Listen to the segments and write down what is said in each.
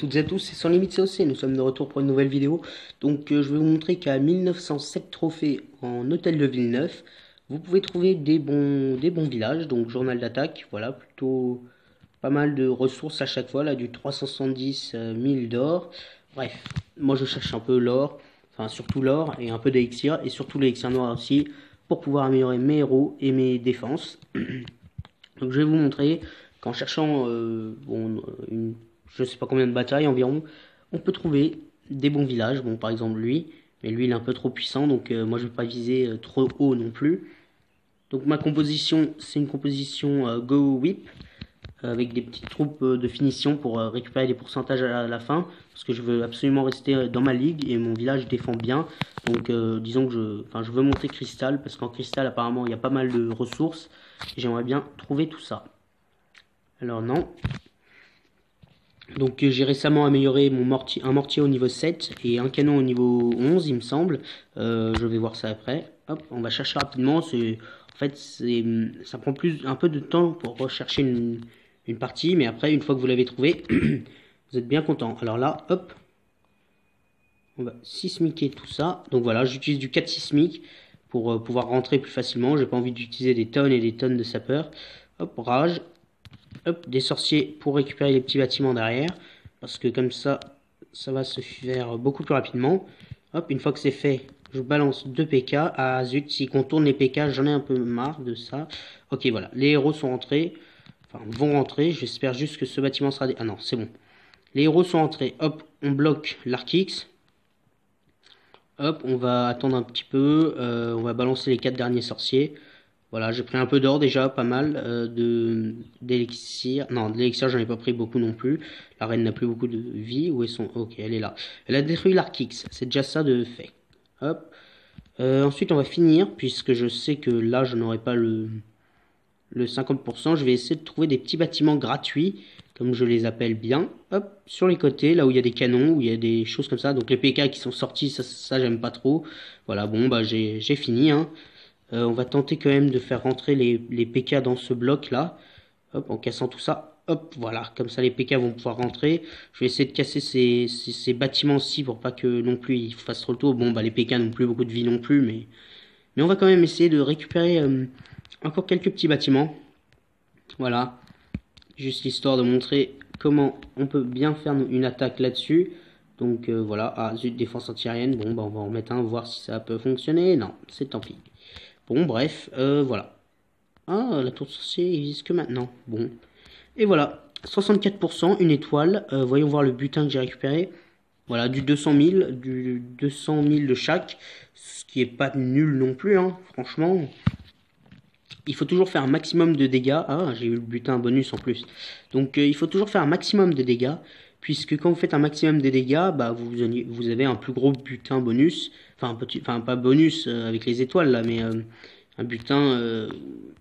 toutes et à tous, c'est Sans Limite COC, nous sommes de retour pour une nouvelle vidéo. Donc je vais vous montrer qu'à 1907 trophées en hôtel de Villeneuve, vous pouvez trouver des bons villages, donc journal d'attaque, voilà, plutôt pas mal de ressources à chaque fois, là du 370 000 d'or. Bref, moi je cherche un peu l'or, enfin surtout l'or et un peu d'élixir, et surtout l'élixir noir aussi, pour pouvoir améliorer mes héros et mes défenses. Donc je vais vous montrer qu'en cherchant je sais pas combien de batailles environ, on peut trouver des bons villages. Bon, par exemple lui, mais lui il est un peu trop puissant, donc moi je vais pas viser trop haut non plus. Donc ma composition, c'est une composition Go Whip, avec des petites troupes de finition pour récupérer des pourcentages à la fin, parce que je veux absolument rester dans ma ligue et mon village défend bien. Donc disons que je veux monter cristal, parce qu'en cristal apparemment il y a pas mal de ressources, et j'aimerais bien trouver tout ça. Alors non. Donc j'ai récemment amélioré un mortier au niveau 7 et un canon au niveau 11 il me semble. Je vais voir ça après. Hop, on va chercher rapidement. En fait, ça prend un peu de temps pour rechercher une partie, mais après, une fois que vous l'avez trouvé, vous êtes bien content. Alors là, hop, on va sismiquer tout ça. Donc voilà, j'utilise du 4 sismique pour pouvoir rentrer plus facilement. J'ai pas envie d'utiliser des tonnes et des tonnes de sapeurs. Hop, rage. Hop, des sorciers pour récupérer les petits bâtiments derrière, parce que comme ça va se faire beaucoup plus rapidement. Hop, une fois que c'est fait, je balance 2 PK. Ah zut, s'ils contournent les PK, j'en ai un peu marre de ça. Ok, voilà, les héros sont rentrés, enfin vont rentrer, j'espère juste que ce bâtiment sera... Ah non, c'est bon. Les héros sont rentrés, hop, on bloque l'arc X. Hop, on va attendre un petit peu, on va balancer les 4 derniers sorciers. Voilà, j'ai pris un peu d'or déjà, pas mal d'élixir. Non, de l'élixir, j'en ai pas pris beaucoup non plus. La reine n'a plus beaucoup de vie. Où est son... Ok, elle est là. Elle a détruit l'Arkix. C'est déjà ça de fait. Hop. Ensuite, on va finir, puisque je sais que là, je n'aurai pas le 50%. Je vais essayer de trouver des petits bâtiments gratuits, comme je les appelle bien. Hop, sur les côtés, là où il y a des canons, où il y a des choses comme ça. Donc les PK qui sont sortis, ça j'aime pas trop. Voilà, bon, bah j'ai fini, hein. On va tenter quand même de faire rentrer les PK dans ce bloc là. Hop, en cassant tout ça. Hop, voilà, comme ça les PK vont pouvoir rentrer. Je vais essayer de casser ces bâtiments-ci pour pas que non plus ils fassent trop le tour. Bon, bah les PK n'ont plus beaucoup de vie non plus, mais on va quand même essayer de récupérer encore quelques petits bâtiments. Voilà, juste histoire de montrer comment on peut bien faire une attaque là-dessus. Donc voilà, ah zut, défense antiaérienne. Bon, bah on va en mettre un, voir si ça peut fonctionner. Non, c'est tant pis. Bon, bref, voilà. Ah, la tour de sorcier, il vise que maintenant. Bon. Et voilà, 64%, une étoile. Voyons voir le butin que j'ai récupéré. Voilà, du 200 000 de chaque. Ce qui est pas nul non plus, hein, franchement. Il faut toujours faire un maximum de dégâts. Ah, j'ai eu le butin bonus en plus. Donc, il faut toujours faire un maximum de dégâts. Puisque quand vous faites un maximum de dégâts, bah, vous avez un plus gros butin bonus. Enfin, pas bonus avec les étoiles là, mais un butin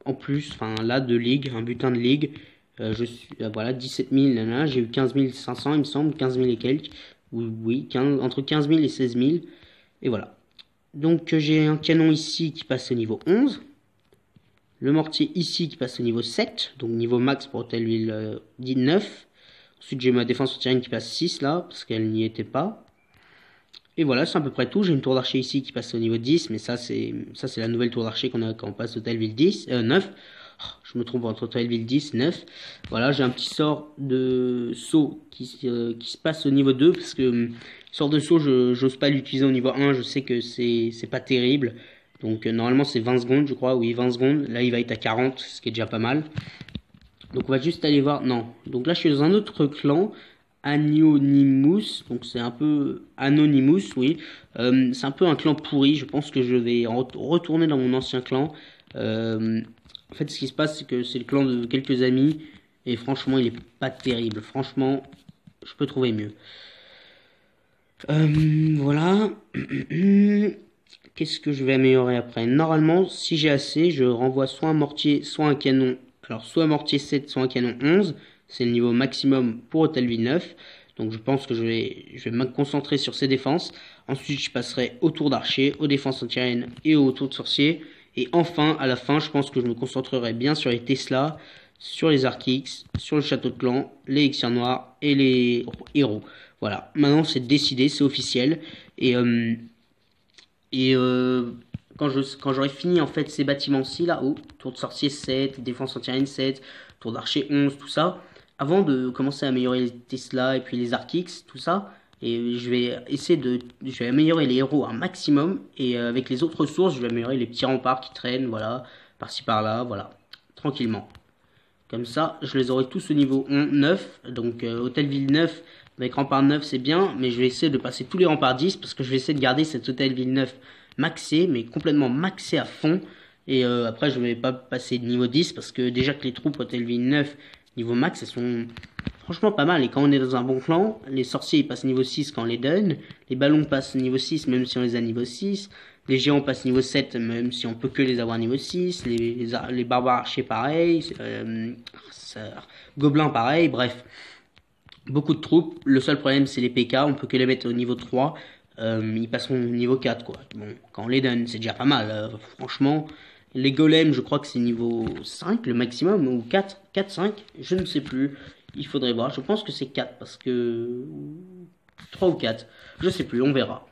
en plus. Enfin, là, de ligue, un butin de ligue. Voilà, 17 000, j'ai eu 15 500, il me semble, 15 000 et quelques. Oui, entre 15 000 et 16 000. Et voilà. Donc, j'ai un canon ici qui passe au niveau 11. Le mortier ici qui passe au niveau 7, donc niveau max pour Hôtelville 9. Ensuite j'ai ma défense antiaérienne qui passe 6 là, parce qu'elle n'y était pas. Et voilà, c'est à peu près tout. J'ai une tour d'archer ici qui passe au niveau 10, mais ça c'est la nouvelle tour d'archer qu'on a quand on passe Hôtelville 9. Oh, je me trompe entre Hôtelville 10 et 9. Voilà, j'ai un petit sort de saut qui se passe au niveau 2, parce que sort de saut, j'ose pas l'utiliser au niveau 1, je sais que c'est pas terrible. Donc normalement c'est 20 secondes je crois, oui 20 secondes, là il va être à 40, ce qui est déjà pas mal. Donc on va juste aller voir, non, donc là je suis dans un autre clan, Anonymous, donc c'est un peu Anonymous, oui. C'est un peu un clan pourri, je pense que je vais retourner dans mon ancien clan. En fait ce qui se passe c'est que c'est le clan de quelques amis, et franchement il est pas terrible, franchement je peux trouver mieux. Voilà. Qu'est-ce que je vais améliorer après? Normalement, si j'ai assez, je renvoie soit un mortier, soit un canon. Alors, soit un mortier 7, soit un canon 11. C'est le niveau maximum pour Hôtelville 9. Donc, je pense que je vais me concentrer sur ces défenses. Ensuite, je passerai au tour d'archer, aux défenses antiaériennes et au tour de sorcier. Et enfin, à la fin, je pense que je me concentrerai bien sur les Tesla. sur les Arc-X, sur le château de clan, les Elixirs noirs et les héros. Voilà, maintenant c'est décidé, c'est officiel. Et, quand j'aurai fini en fait ces bâtiments-ci là, tour de sorcier 7, défense anti-aérienne 7, tour d'archer 11, tout ça, avant de commencer à améliorer les Tesla et puis les Arc-X, tout ça, et je vais améliorer les héros un maximum, et avec les autres ressources, je vais améliorer les petits remparts qui traînent, voilà, par-ci par-là, voilà, tranquillement. Comme ça, je les aurai tous au niveau 9, donc Hôtel Ville 9, avec rempart 9 c'est bien, mais je vais essayer de passer tous les remparts 10, parce que je vais essayer de garder cet Hôtel Ville 9 maxé, mais complètement maxé à fond. Et après, je vais pas passer de niveau 10, parce que déjà que les troupes Hôtel Ville 9, niveau max, elles sont franchement pas mal. Et quand on est dans un bon clan, les sorciers ils passent niveau 6 quand on les donne, les ballons passent niveau 6 même si on les a niveau 6, les géants passent niveau 7 même si on peut que les avoir niveau 6, les barbares archers pareil, gobelins pareil, bref. Beaucoup de troupes, le seul problème c'est les PK, on peut que les mettre au niveau 3, ils passeront au niveau 4 quoi. Bon, quand on les donne c'est déjà pas mal, franchement. Les golems je crois que c'est niveau 5 le maximum, ou 4, 4, 5, je ne sais plus. Il faudrait voir, je pense que c'est 4 parce que... 3 ou 4, je sais plus, on verra.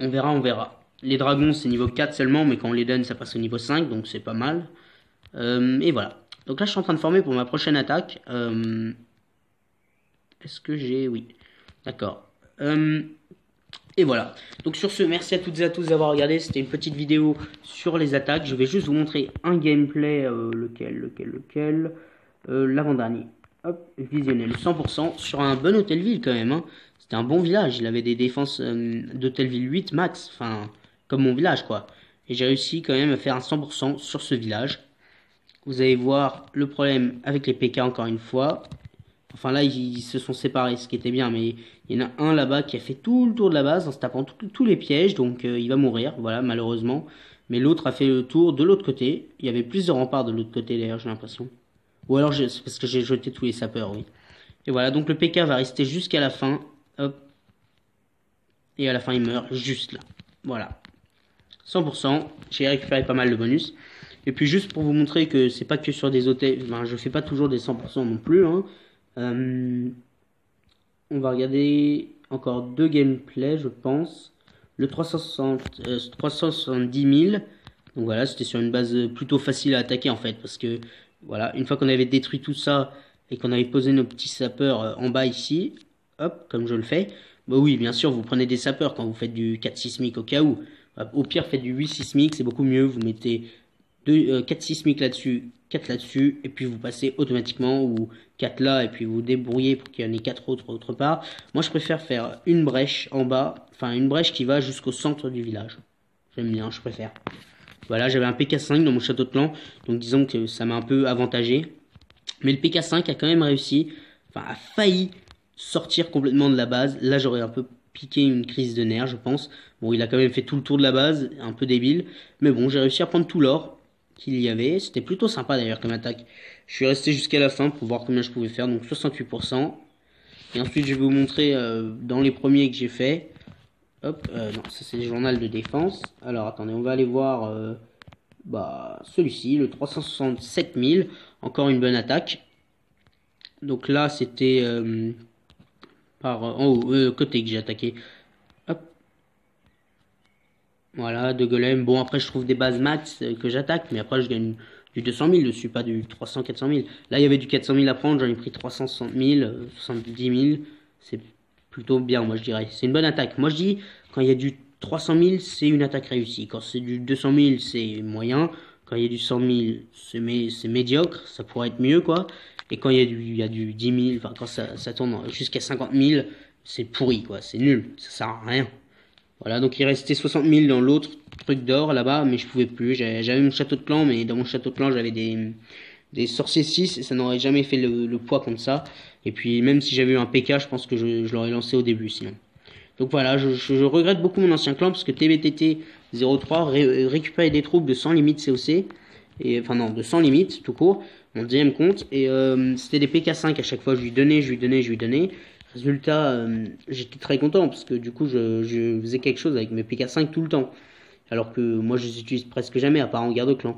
On verra, on verra. Les dragons c'est niveau 4 seulement, mais quand on les donne ça passe au niveau 5, donc c'est pas mal. Et voilà. Donc là je suis en train de former pour ma prochaine attaque. Est-ce que j'ai... Oui. D'accord. Et voilà. Donc sur ce, merci à toutes et à tous d'avoir regardé. C'était une petite vidéo sur les attaques. Je vais juste vous montrer un gameplay. Lequel l'avant-dernier. Hop, visionnez le 100% sur un bon hôtel-ville quand même. Hein. C'était un bon village. Il avait des défenses d'hôtel-ville 8 max. Enfin, comme mon village quoi. Et j'ai réussi quand même à faire un 100% sur ce village. Vous allez voir le problème avec les PK encore une fois. Enfin là, ils se sont séparés, ce qui était bien, mais il y en a un là-bas qui a fait tout le tour de la base en se tapant tous les pièges, donc il va mourir, voilà, malheureusement. Mais l'autre a fait le tour de l'autre côté. Il y avait plus de remparts de l'autre côté d'ailleurs, j'ai l'impression. Ou alors c'est parce que j'ai jeté tous les sapeurs, oui. Et voilà, donc le PK va rester jusqu'à la fin. Hop. Et à la fin, il meurt juste là. Voilà. 100%. J'ai récupéré pas mal de bonus. Et puis juste pour vous montrer que c'est pas que sur des hôtels. Enfin, je fais pas toujours des 100% non plus, hein. On va regarder encore deux gameplays, je pense. Le 370 000. Donc voilà, c'était sur une base plutôt facile à attaquer en fait. Parce que voilà, une fois qu'on avait détruit tout ça et qu'on avait posé nos petits sapeurs en bas ici, hop, comme je le fais. Bah oui, bien sûr, vous prenez des sapeurs quand vous faites du 4 sismique au cas où. Au pire, faites du 8 sismique, c'est beaucoup mieux. Vous mettez 4 sismiques là-dessus, 4 là-dessus, et puis vous passez automatiquement, ou 4 là, et puis vous débrouillez pour qu'il y en ait 4 autre part. Moi, je préfère faire une brèche en bas, enfin une brèche qui va jusqu'au centre du village. J'aime bien, je préfère. Voilà, j'avais un PK5 dans mon château de clan, donc disons que ça m'a un peu avantagé. Mais le PK5 a quand même réussi, enfin a failli sortir complètement de la base. Là, j'aurais un peu piqué une crise de nerfs, je pense. Bon, il a quand même fait tout le tour de la base, un peu débile. Mais bon, j'ai réussi à prendre tout l'or qu'il y avait. C'était plutôt sympa d'ailleurs comme attaque. Je suis resté jusqu'à la fin pour voir combien je pouvais faire, donc 68%. Et ensuite, je vais vous montrer dans les premiers que j'ai fait. Hop, non, ça c'est le journal de défense. Alors, attendez, on va aller voir celui-ci, le 367 000. Encore une bonne attaque. Donc là, c'était par en haut, côté que j'ai attaqué. Hop. Voilà, de golem. Bon, après, je trouve des bases max que j'attaque, mais après, je gagne du 200 000 dessus, pas du 300, 400 000. Là, il y avait du 400 000 à prendre, j'en ai pris 360 000, 70 000. C'est plutôt bien, moi, je dirais. C'est une bonne attaque. Moi, je dis, quand il y a du 300 000, c'est une attaque réussie. Quand c'est du 200 000, c'est moyen. Quand il y a du 100 000, c'est médiocre. Ça pourrait être mieux, quoi. Et quand il y a du 10 000, enfin, quand ça tourne jusqu'à 50 000, c'est pourri, quoi. C'est nul. Ça sert à rien. Voilà, donc il restait 60 000 dans l'autre truc d'or là-bas, mais je pouvais plus. J'avais mon château de clan, mais dans mon château de clan, j'avais des sorciers 6 et ça n'aurait jamais fait le poids comme ça. Et puis, même si j'avais eu un PK, je pense que je l'aurais lancé au début sinon. Donc voilà, je regrette beaucoup mon ancien clan parce que TBTT 03 récupérait des troupes de 100 limites COC. Et, enfin non, de 100 limites tout court, mon deuxième compte. Et c'était des PK5 à chaque fois, je lui donnais. Résultat, j'étais très content parce que du coup je faisais quelque chose avec mes PK5 tout le temps. Alors que moi je les utilise presque jamais à part en guerre de clan.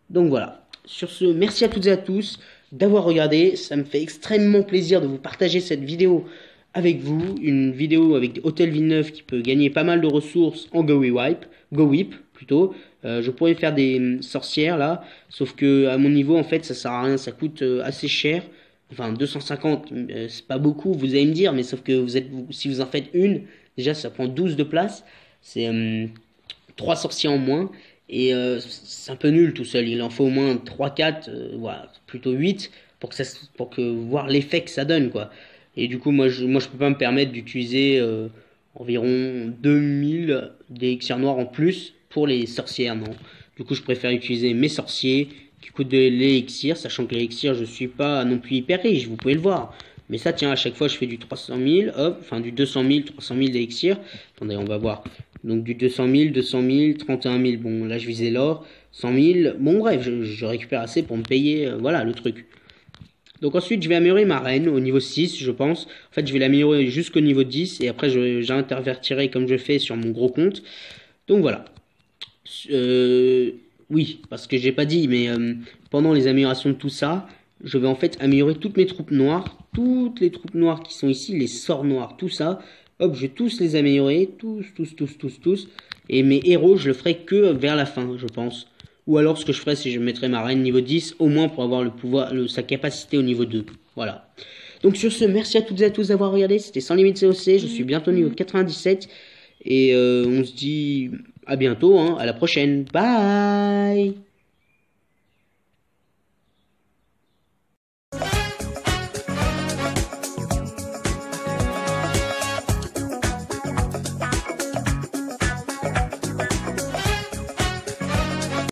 Donc voilà. sur ce, merci à toutes et à tous d'avoir regardé. Ça me fait extrêmement plaisir de vous partager cette vidéo avec vous. Une vidéo avec Hôtel Villeneuve qui peut gagner pas mal de ressources en GoWhip plutôt. Je pourrais faire des sorcières là, sauf que à mon niveau en fait ça sert à rien, ça coûte assez cher. Enfin 250, c'est pas beaucoup, vous allez me dire, mais sauf que si vous en faites une, déjà ça prend 12 de place. C'est 3 sorciers en moins. Et c'est un peu nul tout seul. Il en faut au moins 3-4, voilà, plutôt 8 pour que voir l'effet que ça donne, quoi. Et du coup, je peux pas me permettre d'utiliser environ 2000 d'élixirs noirs en plus pour les sorcières, non. Du coup, je préfère utiliser mes sorciers qui coûtent de l'élixir, sachant que l'élixir, je suis pas non plus hyper riche, vous pouvez le voir. Mais ça, tiens, à chaque fois, je fais du 300 000, hop, enfin du 200 000, 300 000 d'élixir. Attendez, on va voir. Donc du 200 000, 200 000, 31 000. Bon, là, je visais l'or. 100 000. Bon, bref, je récupère assez pour me payer, voilà, le truc. Donc ensuite, je vais améliorer ma reine au niveau 6, je pense. En fait, je vais l'améliorer jusqu'au niveau 10. Et après, j'intervertirai comme je fais sur mon gros compte. Donc voilà. Oui, parce que j'ai pas dit, mais pendant les améliorations de tout ça, je vais en fait améliorer toutes mes troupes noires, toutes les troupes noires qui sont ici, les sorts noirs, tout ça. Hop, je vais tous les améliorer, tous. Et mes héros, je le ferai que vers la fin, je pense. Ou alors, ce que je ferai, c'est que je mettrai ma reine niveau 10, au moins pour avoir le pouvoir, sa capacité au niveau 2. Voilà. Donc sur ce, merci à toutes et à tous d'avoir regardé. C'était Sans Limite COC, je suis bientôt niveau 97. Et on se dit à bientôt, hein, à la prochaine. Bye!